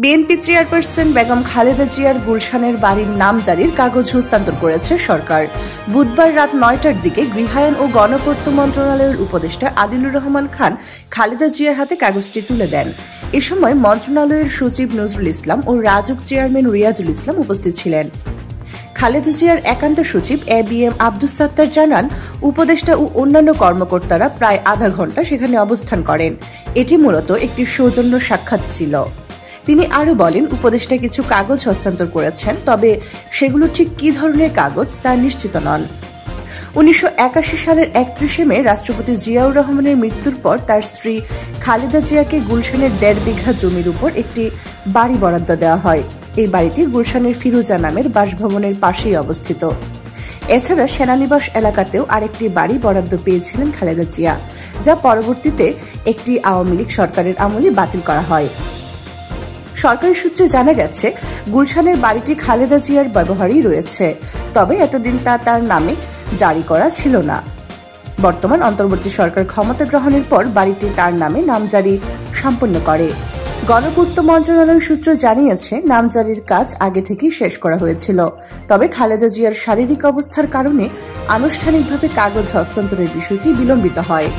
BNP chairperson Begum Khaleda জিয়ার গুলশানের বাড়ির নামজারির কাগজ হস্তান্তর করেছে সরকার। বুধবার রাত ৯টার দিকে গৃহায়ন ও গণপূর্ত মন্ত্রণালয়ের উপদেষ্টা আদিলুর রহমান খান খালেদা জিয়ার হাতে কাগজটি তুলে দেন। এ সময় মন্ত্রণালয়ের সচিব নজরুল ইসলাম ও রাজউক চেয়ারম্যান রিয়াজুল ইসলাম উপস্থিত ছিলেন। খালেদা জিয়ার একান্ত সচিব এবিএম আব্দুস সাত্তার জানান, উপদেষ্টা ও অন্যান্য কর্মকর্তারা প্রায় আধা ঘণ্টা সেখানে অবস্থান করেন। এটি মূলত একটি সৌজন্য সাক্ষাৎ ছিল। তিনি আরও বলেন, উপদেষ্টা কিছু কাগজ হস্তান্তর করেছেন, তবে সেগুলো ঠিক কী ধরনের কাগজ তা নিশ্চিত নন। ১৯৮১ সালের ৩১ মে রাষ্ট্রপতি জিয়াউর রহমানের মৃত্যুর পর তার স্ত্রী খালেদা জিয়াকে গুলশানের ১.৫ বিঘা জমির উপর একটি বাড়ি বরাদ্দ দেওয়া হয়। এই বাড়িটি গুলশানের ফিরোজা নামের বাসভবনের পাশেই অবস্থিত। এছাড়া সেনানিবাস এলাকাতেও আরেকটি বাড়ি বরাদ্দ পেয়েছিলেন খালেদা জিয়া, যা পরবর্তীতে একটি আওয়ামী লীগ সরকারের আমলে বাতিল করা হয়। সরকারি সূত্রে জানা গেছে, গুলশানের বাড়িটি খালেদা জিয়ার ব্যবহারেই রয়েছে, তবে এতদিন তা তার নামে জারি করা ছিল না। বর্তমান অন্তর্বর্তী সরকার ক্ষমতা গ্রহণের পর বাড়িটি তার নামে নামজারি সম্পন্ন করে। গণপূর্ত মন্ত্রণালয় সূত্র জানিয়েছে, নামজারির কাজ আগে থেকেই শেষ করা হয়েছিল, তবে খালেদা জিয়ার শারীরিক অবস্থার কারণে আনুষ্ঠানিকভাবে কাগজ হস্তান্তরের বিষয়টি বিলম্বিত হয়।